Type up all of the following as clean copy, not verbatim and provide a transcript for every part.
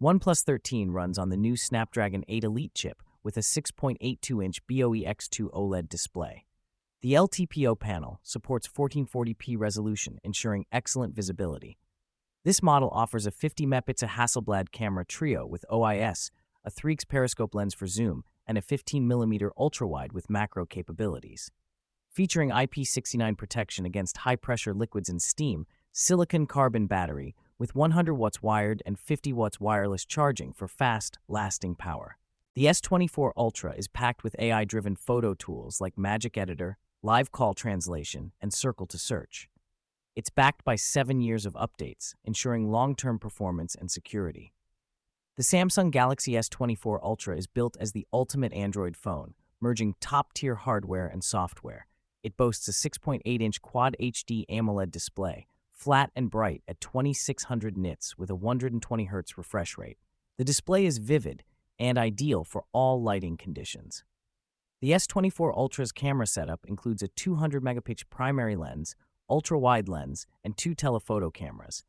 OnePlus 13 runs on the new Snapdragon 8 Elite chip with a 6.82-inch BOE-X2 OLED display. The LTPO panel supports 1440p resolution, ensuring excellent visibility. This model offers a 50-megapixel Hasselblad camera trio with OIS, a 3x periscope lens for zoom, and a 15mm ultrawide with macro capabilities. Featuring IP69 protection against high-pressure liquids and steam, silicon-carbon battery with 100 watts wired and 50 watts wireless charging for fast, lasting power. The S24 Ultra is packed with AI-driven photo tools like Magic Editor, Live Call Translation, and Circle to Search. It's backed by 7 years of updates, ensuring long-term performance and security. The Samsung Galaxy S24 Ultra is built as the ultimate Android phone, merging top-tier hardware and software. It boasts a 6.8-inch Quad HD AMOLED display, flat and bright at 2600 nits with a 120 Hz refresh rate. The display is vivid and ideal for all lighting conditions. The S24 Ultra's camera setup includes a 200-megapixel primary lens, ultra-wide lens, and 2 telephoto cameras.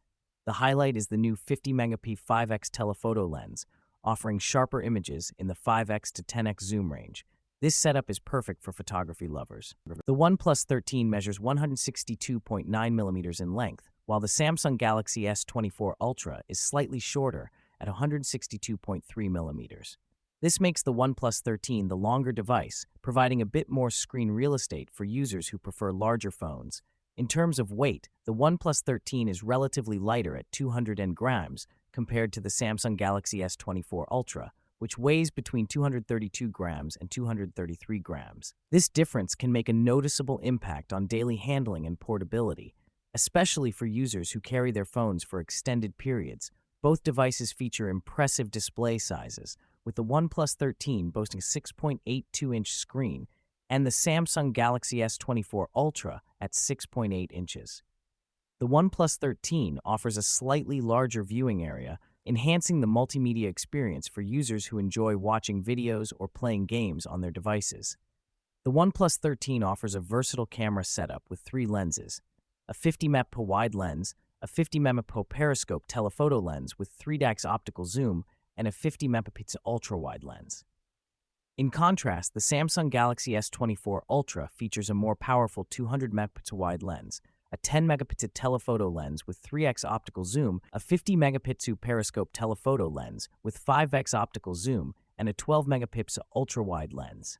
The highlight is the new 50-megapixel 5x telephoto lens, offering sharper images in the 5x to 10x zoom range. This setup is perfect for photography lovers. The OnePlus 13 measures 162.9 millimeters in length, while the Samsung Galaxy S24 Ultra is slightly shorter at 162.3 millimeters. This makes the OnePlus 13 the longer device, providing a bit more screen real estate for users who prefer larger phones. In terms of weight, the OnePlus 13 is relatively lighter at 200 grams compared to the Samsung Galaxy S24 Ultra, which weighs between 232 grams and 233 grams. This difference can make a noticeable impact on daily handling and portability, especially for users who carry their phones for extended periods. Both devices feature impressive display sizes, with the OnePlus 13 boasting a 6.82-inch screen and the Samsung Galaxy S24 Ultra at 6.8 inches. The OnePlus 13 offers a slightly larger viewing area, enhancing the multimedia experience for users who enjoy watching videos or playing games on their devices. The OnePlus 13 offers a versatile camera setup with 3 lenses, a 50-megapixel wide lens, a 50-megapixel periscope telephoto lens with 3x optical zoom, and a 50-megapixel ultra-wide lens. In contrast, the Samsung Galaxy S24 Ultra features a more powerful 200-megapixel wide lens, a 10-megapixel telephoto lens with 3x optical zoom, a 50-megapixel periscope telephoto lens with 5x optical zoom, and a 12-megapixel ultra-wide lens.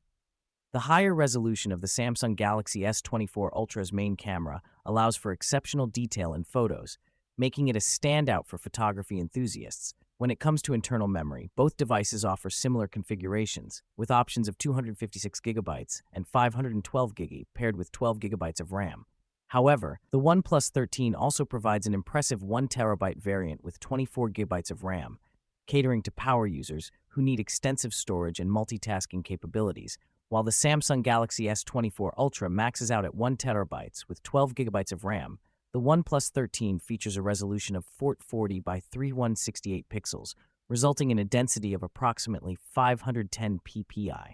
The higher resolution of the Samsung Galaxy S24 Ultra's main camera allows for exceptional detail in photos, making it a standout for photography enthusiasts. When it comes to internal memory, both devices offer similar configurations, with options of 256GB and 512GB paired with 12GB of RAM. However, the OnePlus 13 also provides an impressive 1TB variant with 24GB of RAM, catering to power users who need extensive storage and multitasking capabilities, while the Samsung Galaxy S24 Ultra maxes out at 1TB with 12GB of RAM. The OnePlus 13 features a resolution of 440 by 3168 pixels, resulting in a density of approximately 510 ppi.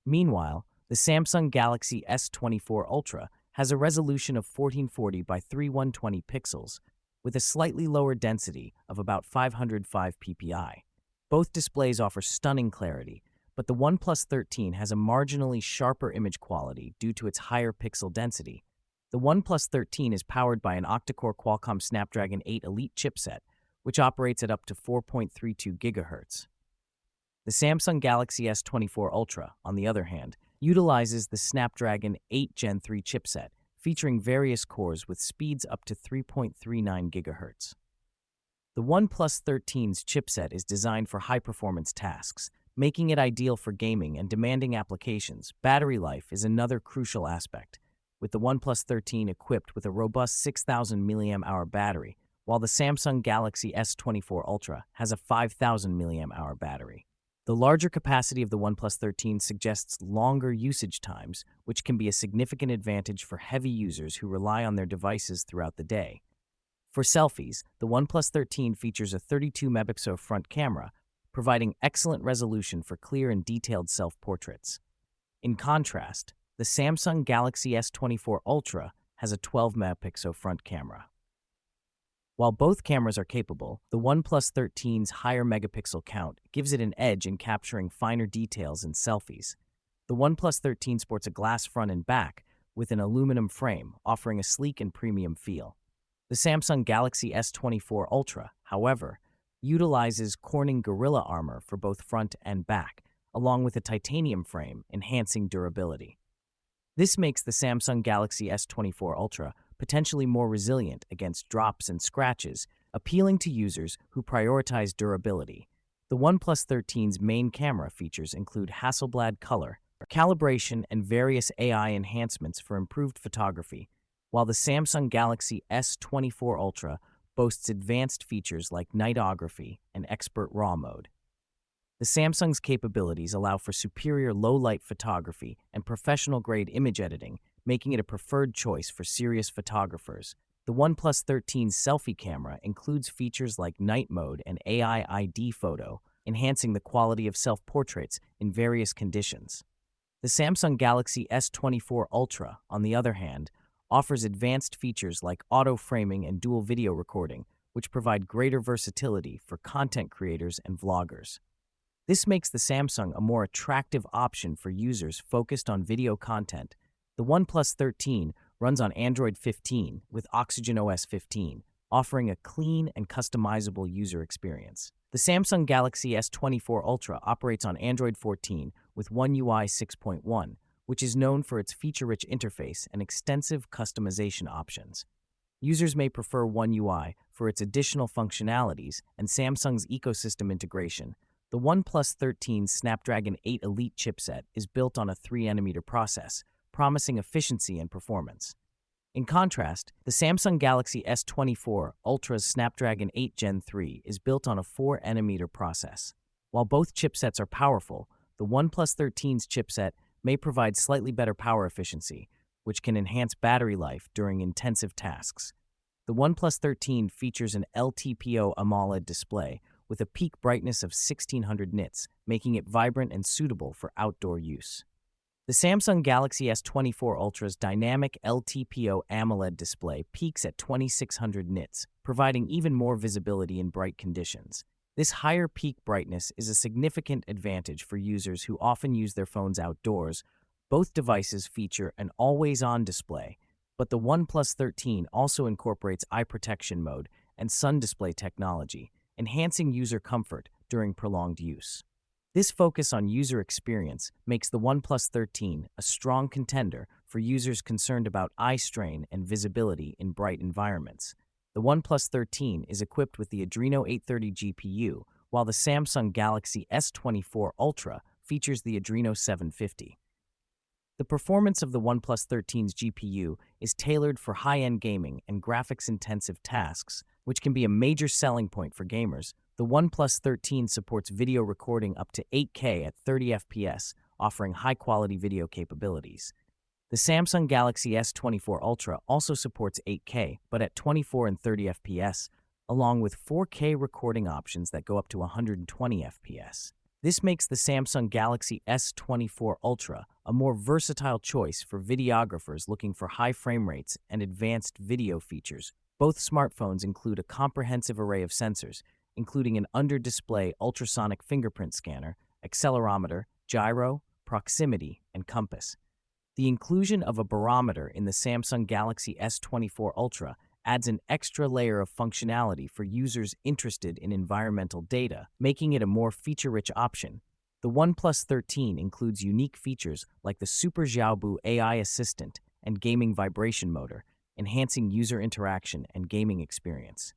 Meanwhile, the Samsung Galaxy S24 Ultra has a resolution of 1440 by 3120 pixels, with a slightly lower density of about 505 ppi. Both displays offer stunning clarity, but the OnePlus 13 has a marginally sharper image quality due to its higher pixel density. The OnePlus 13 is powered by an octa-core Qualcomm Snapdragon 8 Elite chipset, which operates at up to 4.32 GHz. The Samsung Galaxy S24 Ultra, on the other hand, utilizes the Snapdragon 8 Gen 3 chipset, featuring various cores with speeds up to 3.39 GHz. The OnePlus 13's chipset is designed for high-performance tasks, making it ideal for gaming and demanding applications. Battery life is another crucial aspect, with the OnePlus 13 equipped with a robust 6,000 mAh battery, while the Samsung Galaxy S24 Ultra has a 5,000 mAh battery. The larger capacity of the OnePlus 13 suggests longer usage times, which can be a significant advantage for heavy users who rely on their devices throughout the day. For selfies, the OnePlus 13 features a 32-megapixel front camera, providing excellent resolution for clear and detailed self-portraits. In contrast, the Samsung Galaxy S24 Ultra has a 12-megapixel front camera. While both cameras are capable, the OnePlus 13's higher megapixel count gives it an edge in capturing finer details in selfies. The OnePlus 13 sports a glass front and back with an aluminum frame, offering a sleek and premium feel. The Samsung Galaxy S24 Ultra, however, utilizes Corning Gorilla armor for both front and back, along with a titanium frame, enhancing durability. This makes the Samsung Galaxy S24 Ultra potentially more resilient against drops and scratches, appealing to users who prioritize durability. The OnePlus 13's main camera features include Hasselblad color, calibration, and various AI enhancements for improved photography, while the Samsung Galaxy S24 Ultra boasts advanced features like nightography and expert RAW mode. The Samsung's capabilities allow for superior low-light photography and professional-grade image editing, making it a preferred choice for serious photographers. The OnePlus 13's selfie camera includes features like night mode and AI ID photo, enhancing the quality of self-portraits in various conditions. The Samsung Galaxy S24 Ultra, on the other hand, offers advanced features like auto-framing and dual video recording, which provide greater versatility for content creators and vloggers. This makes the Samsung a more attractive option for users focused on video content. The OnePlus 13 runs on Android 15 with Oxygen OS 15, offering a clean and customizable user experience. The Samsung Galaxy S24 Ultra operates on Android 14 with One UI 6.1, which is known for its feature-rich interface and extensive customization options. Users may prefer One UI for its additional functionalities and Samsung's ecosystem integration. The OnePlus 13's Snapdragon 8 Elite chipset is built on a 3nm process, promising efficiency and performance. In contrast, the Samsung Galaxy S24 Ultra's Snapdragon 8 Gen 3 is built on a 4nm process. While both chipsets are powerful, the OnePlus 13's chipset may provide slightly better power efficiency, which can enhance battery life during intensive tasks. The OnePlus 13 features an LTPO AMOLED display with a peak brightness of 1600 nits, making it vibrant and suitable for outdoor use. The Samsung Galaxy S24 Ultra's dynamic LTPO AMOLED display peaks at 2600 nits, providing even more visibility in bright conditions. This higher peak brightness is a significant advantage for users who often use their phones outdoors. Both devices feature an always-on display, but the OnePlus 13 also incorporates eye protection mode and sun display technology, enhancing user comfort during prolonged use. This focus on user experience makes the OnePlus 13 a strong contender for users concerned about eye strain and visibility in bright environments. The OnePlus 13 is equipped with the Adreno 830 GPU, while the Samsung Galaxy S24 Ultra features the Adreno 750. The performance of the OnePlus 13's GPU is tailored for high-end gaming and graphics-intensive tasks, which can be a major selling point for gamers. The OnePlus 13 supports video recording up to 8K at 30 FPS, offering high-quality video capabilities. The Samsung Galaxy S24 Ultra also supports 8K, but at 24 and 30 FPS, along with 4K recording options that go up to 120 FPS. This makes the Samsung Galaxy S24 Ultra a more versatile choice for videographers looking for high frame rates and advanced video features. Both smartphones include a comprehensive array of sensors, including an under-display ultrasonic fingerprint scanner, accelerometer, gyro, proximity, and compass. The inclusion of a barometer in the Samsung Galaxy S24 Ultra adds an extra layer of functionality for users interested in environmental data, making it a more feature-rich option. The OnePlus 13 includes unique features like the Super Xiaobu AI Assistant and gaming vibration motor, enhancing user interaction and gaming experience.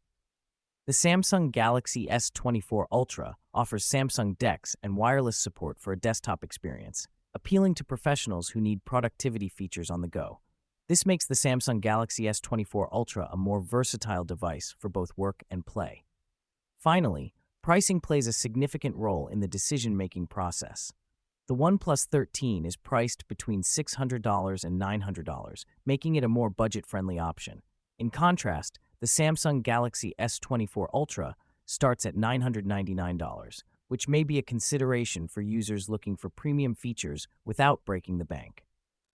The Samsung Galaxy S24 Ultra offers Samsung DeX and wireless support for a desktop experience, appealing to professionals who need productivity features on the go. This makes the Samsung Galaxy S24 Ultra a more versatile device for both work and play. Finally, pricing plays a significant role in the decision-making process. The OnePlus 13 is priced between $600 and $900, making it a more budget-friendly option. In contrast, the Samsung Galaxy S24 Ultra starts at $999, which may be a consideration for users looking for premium features without breaking the bank.